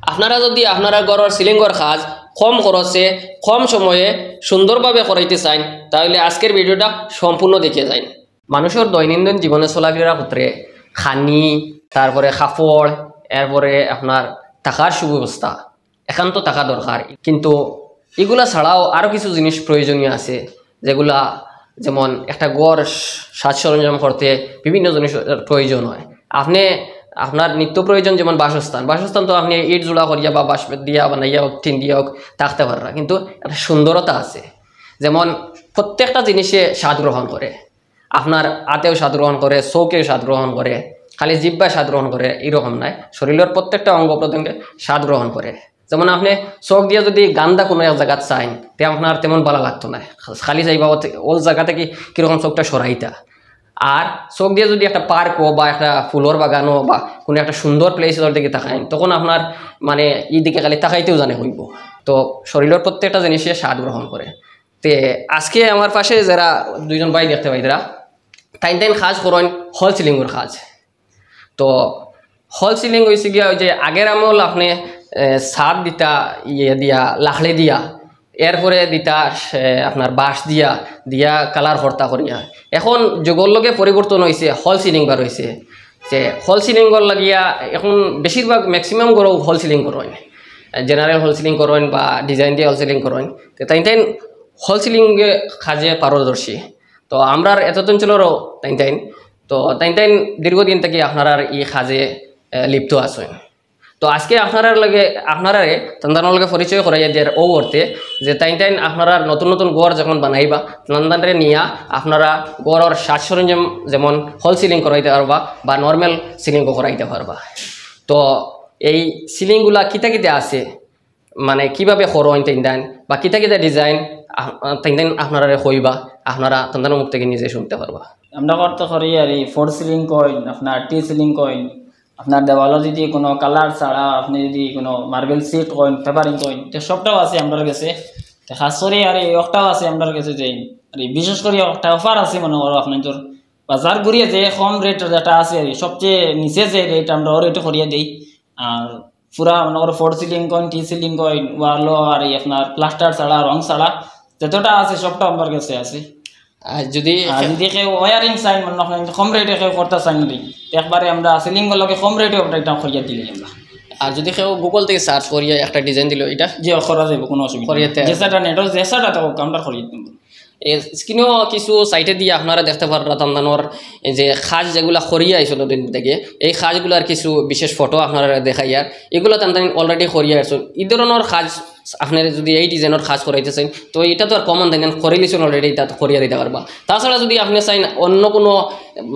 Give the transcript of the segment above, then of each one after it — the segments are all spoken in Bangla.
আপনারা যদি আপনারা ঘরের সিলিংয়ের কাজ কম খরচে কম সময়ে সুন্দরভাবে করাইতে চান তাহলে আজকের ভিডিওটা সম্পূর্ণ দেখে যান। মানুষের দৈনন্দিন জীবনে চলাফেরা ক্ষেত্রে খানি, তারপরে কাপড়, এরপরে আপনার থাকার সুব্যবস্থা একান্ত থাকা দরকার, কিন্তু এগুলা ছাড়াও আরও কিছু জিনিস প্রয়োজনীয় আছে যেগুলা যেমন একটা গড় সাজ সরঞ্জাম করতে বিভিন্ন জিনিসের প্রয়োজন হয়। আপনার নিত্য প্রয়োজন যেমন বাসস্থান তো আপনি ইট জোড়া করিয়া বা বাঁশ দিয়া বানাইয়া হোক টিন দিয়া হোক থাকতে পারে না, কিন্তু একটা সুন্দরতা আছে। যেমন প্রত্যেকটা জিনিসে স্বাদ গ্রহণ করে, আপনার হাতেও স্বাদ গ্রহণ করে, চৌকেও স্বাদ গ্রহণ করে, খালি জিহ্বায় স্বাদ গ্রহণ করে এরকম নয়, শরীরের প্রত্যেকটা অঙ্গ প্রত্যঙ্গে স্বাদ গ্রহণ করে। যেমন আপনি চোখ দিয়ে যদি গান্দা কোনো এক জায়গাত চাইন তে আপনার তেমন ভালো লাগতো না, খালি চাইবা ওই জায়গা থেকে কীরকম চোখটা সরাইতা। আর চোখ দিয়ে যদি একটা পার্কও বা একটা ফুলের বাগানও বা কোনো একটা সুন্দর প্লেসের দিকে তাকাইন তখন আপনার মানে এই দিকে খালি তাকাইতেও জানে হইব। তো শরীরের প্রত্যেকটা জিনিসে স্বাদ গ্রহণ করে। তে আজকে আমার পাশে যারা দুইজন ভাই দেখতে পাই তারা টাইম কাজ করেন হল সিলিংয়ের কাজ। তো হল সিলিং হয়েছে গিয়া ওই যে আগের আমল আপনি ছাদ দিতা ইয়ে দিয়া লাখড়ি দিয়া, এরপরে দিতা আপনার বাঁশ দিয়া কালার ভর্তা করিয়া। এখন যুগর লগে পরিবর্তন হয়েছে, হল সিলিং বার হয়েছে। যে হল সিলিংর লাগিয়া এখন বেশিরভাগ ম্যাক্সিমাম গরো হল সিলিং করেন, জেনারেল হল সিলিং করেন বা ডিজাইন দিয়ে হল সিলিং করেন। তো তাই হল সিলিং কাজে পারদর্শী। তো আমরা এত অঞ্চলেরও তাই দীর্ঘদিন থেকে আপনারা এই কাজে লিপ্ত আছেন। তো আজকে আপনারা তান্দানোর লগে পরিচয় করাইয়া দিয়ার ও অর্থে যে তাই আপনারা নতুন নতুন গড় যখন বানাইবা তান্দানরে নিয়া আপনারা গড়ের সাজ সরঞ্জাম যেমন হল সিলিং করাইতে পারবা বা নর্মাল সিলিংও করাইতে পারবা। তো এই সিলিংগুলা কিতা আছে, মানে কিভাবে করোন তাইন বা কিতা ডিজাইন তাইন আপনারা কইবা, আপনারা তান্দানোর মুখ থেকে নিজে শুনতে পারবা। আমরা করতে করি আর এই ফোর সিলিং কইন, আপনার টি সিলিং কইন, আপনার দেওয়ালও যদি কোনো কালার ছাড়া আপনি যদি কোনো মার্বেল সিট কইন, পেপারিং কইন, তো সবটাও আছে আমার কাছে। তো খাস করে আর এই একটাও আছে আমার কাছে যে আর বিশেষ করে একটা অফার আছে মনে করো আপনার তোর বাজার ঘুরিয়ে যে কম রেট যেটা আছে আর সবচেয়ে নিচে যে রেট আমরা রেটে করিয়ে দিই। আর পুরা মনে করো ফোর সিলিং কইন, টি সিলিং কইন, ওয়ালও আর এই আপনার প্লাস্টার ছাড়া রং ছাড়া যতটা আছে সবটা আমার কাছে আছে। আর যদি কেউ ওয়ারিং চাই মানে কম রেটে কেউ করতে চাই না একবারে আমরা সিলিং গুলোকে কম রেটে এটা করিয়া দিলে আমরা। আর যদি কেউ গুগল থেকে সার্চ করিয়া একটা ডিজাইন দিল এটা যে করা যাবে কোনো অসুবিধা যেটা নেটও যেটা তো আমরা করিয়ে দিব। স্ক্রিনেও কিছু সাইটে দিয়ে আপনারা দেখতে পারেন তান্দানোর যে খাজ যেগুলো করিয়া আইছিল দিন থেকে এই খাজগুলার কিছু বিশেষ ফটো আপনারা দেখাইয়ার এগুলো তান্দান অলরেডি করিয়া আসছেন। এই ধরনের খাজ আপনার যদি এই ডিজাইনের কাজ করাইতেছেন তো এটা তো আর কমন দেন করে লিছেন অলরেডি, এটা করিয়া দিতে পারবা। তাছাড়া যদি আপনি চাইন অন্য কোনো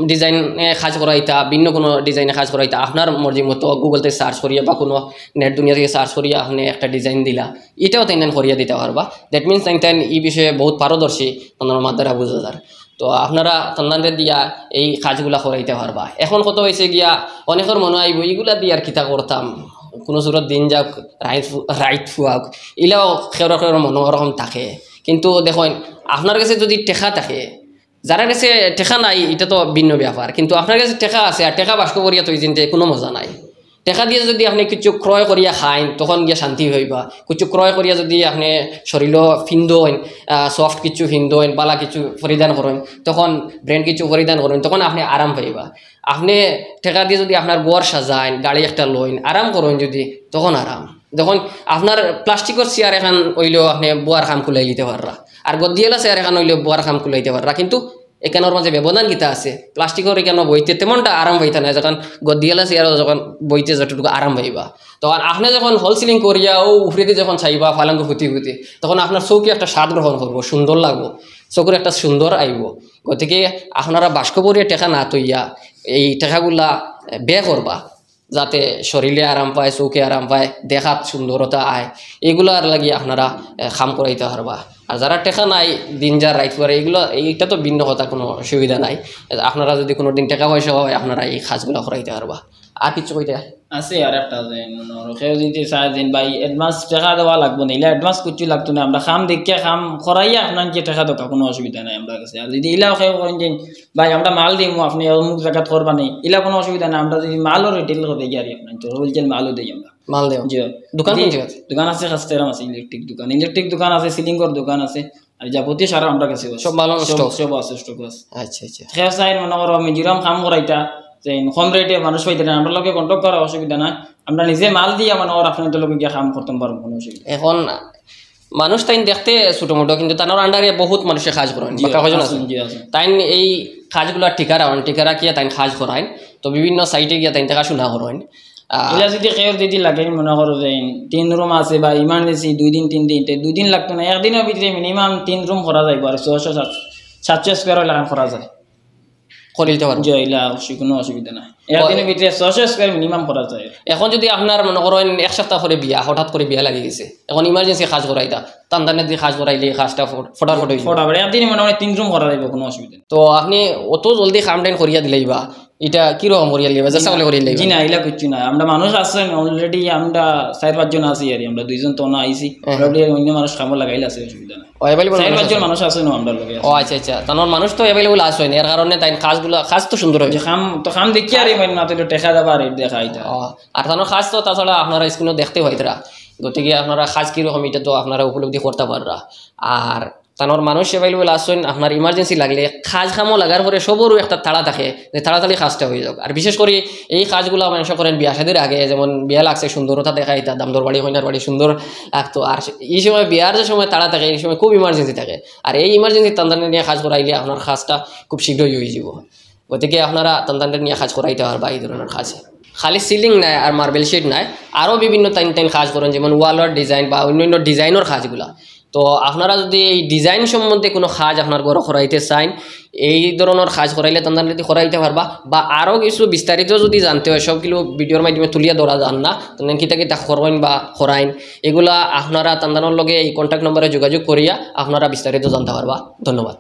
ডিজাইনে কাজ করাইতা, ভিন্ন কোনো ডিজাইনে কাজ করাইতা, আপনার মর্জি মতো গুগল থেকে সার্চ করিয়া বা কোনো নেট দুনিয়া থেকে সার্চ করিয়া আপনি একটা ডিজাইন দিলা, এটাও তাই করিয়া দিতে পারবা। দ্যাট মিনস তাই এই বিষয়ে বহুত পারদর্শী তান্দানোর মাদ্দারা বুঝা যায়। তো আপনারা তান্দানরে দিয়া এই কাজগুলা করাইতে পারবা। এখন কত হয়েছে গিয়া অনেকের মনে আইব এইগুলা দিয়ে আর কিতা করতাম, কোনো সুরত দিন যাক রাইট ফুয়াক এলাও খেউর মনোরকম থাকে। কিন্তু দেখুন আপনার কাছে যদি টেকা থাকে, যারা কাছে টেকা নাই এটা তো ভিন্ন ব্যাপার, কিন্তু আপনার কাছে টেকা আছে আর টেকা বাস্ক করিয়া তুই চিনতে কোনো মজা নাই। টেকা দিয়ে যদি আপনি কিছু ক্রয় করিয়া খাইন তখন গিয়া শান্তি হইবা। কিছু ক্রয় করিয়া যদি আপনি শরীর ফিন্দোন, সফট কিছু ফিন্দোন, বালা কিছু পরিধান করেন, তখন ব্র্যান্ড কিছু পরিধান করেন, তখন আপনি আরাম পাইবা। আপনি টেকা দিয়ে যদি আপনার গড় সাজাইন, গাড়ি একটা লইন, আরাম করেন যদি, তখন আরাম। দেখুন আপনার প্লাস্টিকের চেয়ার এখন হইলেও আপনি বুয়ার খাম খুলাই দিতে পাররা, আর গদিয়ালা চেয়ার এখন হইলেও বুয়ার খাম খুলাইতে পাররা, কিন্তু এখানোর মাঝে ব্যবধান কিতা আছে। প্লাস্টিকের এখানে বইতে তেমনটা আরাম পাইতা না, যখন গদিয়ালা চেয়ার যখন বইতে যতটুকু আরাম পাইবা। তখন আপনি যখন হল সিলিং করিয়া ও উফরিতে যখন চাইবা ফালাঙ্গ ফুটি তখন আপনার চৌকি একটা স্বাদ গ্রহণ করবো, সুন্দর লাগবো, চকুর একটা সুন্দর আইব। গতিকে আপনারা বাস্ক করিয়া টেকা না তৈয়া এই টেকাগুলা বে করবা, যাতে শরীরে আরাম পায়, চৌকে আরাম পায়, দেখাত সুন্দরতা আয়, এগুলার লাগি আপনারা খাম করাইতে পারবা। আর যারা টেকা নাই দিন যার রাইট করে এগুলো এইটা তো ভিন্ন কথা, কোনো অসুবিধা নাই। আপনারা যদি কোনো দিন টাকা পয়সা হয় আপনারা এই কাজগুলো করাইতে পারবা। আর কিছু কইতে আছে আর একটা যে কেউ যদি চায় যে ভাই অ্যাডভান্স টাকা দেওয়া লাগবে না, ইলা অ্যাডভান্স কিছু লাগতো না, আমরা খাম দেখিয়া খাম করাইয়া আপনার যে টাকা দরকার কোনো অসুবিধা নাই আমরা কাছে। আর যদি ইলাও কেউ করেন যে ভাই আমরা মাল দিই আপনি অমুক জায়গাত করবা নেই, ইলা কোনো অসুবিধা নাই, আমরা যদি মালও রিটেল করে দিই আর আপনার তো হোলসেল মালও দিই আমরা। মাল দেও জি দোকান কোন জায়গা দোকান আছে কাস্তেরাম আছে, ইলেকট্রিক দোকান আছে, সিলিংয়ের দোকান আছে, আর যাবতীয় সারা আমরা কাছে সব ভালো স্টক সব আছে, স্টক আছে। আচ্ছা আচ্ছা খেয়া চাই মনে করো মিজোরাম কাম করাইতা যে কম রেটে মানুষ পাইতে না, আমরা লোকে কন্ট্যাক্ট করার অসুবিধা নাই, আমরা নিজে মাল দিয়ে মনে করো আপনাদের লোকে গিয়ে কাম করতে পারবো কোনো অসুবিধা। এখন মানুষ তাই দেখতে ছোট মোটো কিন্তু তার আন্ডারে বহুত মানুষে কাজ করেন তাই এই কাজগুলো টিকা রাখিয়া তাই কাজ করাইন, তো বিভিন্ন সাইটে গিয়া তাই টাকা শোনা করেন। এলা যদি কেউ যদি লাগে মনে করো যে 3 রুম আছে বা ইমার্জেন্সি 2 দিন 3 দিন 2 দিন লাগতো না, একদিনের ভিতরে মিনিমাম 3 রুম করা যায়, আর 600-700 স্কোয়ার লাগান করা যায় করে দিতে পারবো, কোনো অসুবিধা নাই, একদিনের ভিতরে 600 স্কোয়ার মিনিমাম করা যায়। এখন যদি আপনার মনে করেন এক সপ্তাহ পরে বিয়া, হঠাৎ করে বিয়া লাগি গেছে, এখন ইমার্জেন্সি কাজ করাইতা টানটানে দিয়ে কাজ করাইলে কাজটা ফটাফট একদিনে মনে হয় 3 রুম করা যাবে, কোনো অসুবিধা। তো আপনি অত জলদি কাম টাইম করিয়া দিলেই বা এটা কিরকম করিয়া লিবা চেষ্টা করে করিয়া লিবা? জি না এলা কিছু না, আমরা মানুষ আছেন অলরেডি, আমরা 4-5 জন আছি, আর আমরা 2 জন তো না আইছি, অলরেডি অন্য মানুষ কাম লাগাইলে আছে, অসুবিধা নাই। 4-5 জন মানুষ আছে না আমরা লগে। ও আচ্ছা আচ্ছা, তানোর মানুষ তো অ্যাভেলেবল আছে, এর কারণে তাই কাজ তো সুন্দর হয়, কাম দেখি আর না তো দেখা যাবে আর দেখা এটা। আর তানোর কাজ তো তাছাড়া আপনারা স্ক্রিনও দেখতে হইতরা, গতিকে আপনারা কাজ কিরকম এটা তো আপনারা উপলব্ধি করতে পাররা। আর তানোর মানুষ অ্যাভেলেবল আসছেন, আপনার ইমার্জেন্সি লাগলে কাজ কামও লাগার পরে সবরও একটা তাড়া থাকে যে তাড়াতাড়ি কাজটা হয়ে যাক। আর বিশেষ করে এই কাজগুলো মানুষ করেন বিয়া শাদির আগে, যেমন বিয়া লাগছে সুন্দরতা দেখাই, তা দামদর বাড়ি কইনার বাড়ি সুন্দর লাগতো, আর এই সময় বিয়ার যে সময় তাড়া থাকে এই সময় খুব ইমার্জেন্সি থাকে, আর এই ইমার্জেন্সি তান্দানে নিয়ে কাজ করাইলে আপনার কাজটা খুব শীঘ্রই হয়ে যাব। গতিকে আপনারা তান্দানে নিয়ে কাজ করাইতে পারবা এই ধরনের কাজে। খালি সিলিং নাই আর মার্বেল শিট নাই, আরও বিভিন্ন টাইম কাজ করেন, যেমন ওয়ালের ডিজাইন বা অন্যান্য ডিজাইনের কাজগুলা। তো আপনারা যদি এই ডিজাইন সম্বন্ধে কোনো কাজ আপনার ঘরে করাইতে চান, এই ধরনের কাজ করাইলে তান্দান যদি করাইতে পারবা, বা আরও কিছু বিস্তারিত যদি জানতে হয় সবগুলো ভিডিওর মাধ্যমে তুলিয়া ধরা যান না, তাহলে কিতা করবেন বা করাইন এগুলা আপনারা তান্দানোর লগে এই কন্ট্যাক্ট নম্বরে যোগাযোগ করিয়া আপনারা বিস্তারিত জানতে পারবা। ধন্যবাদ।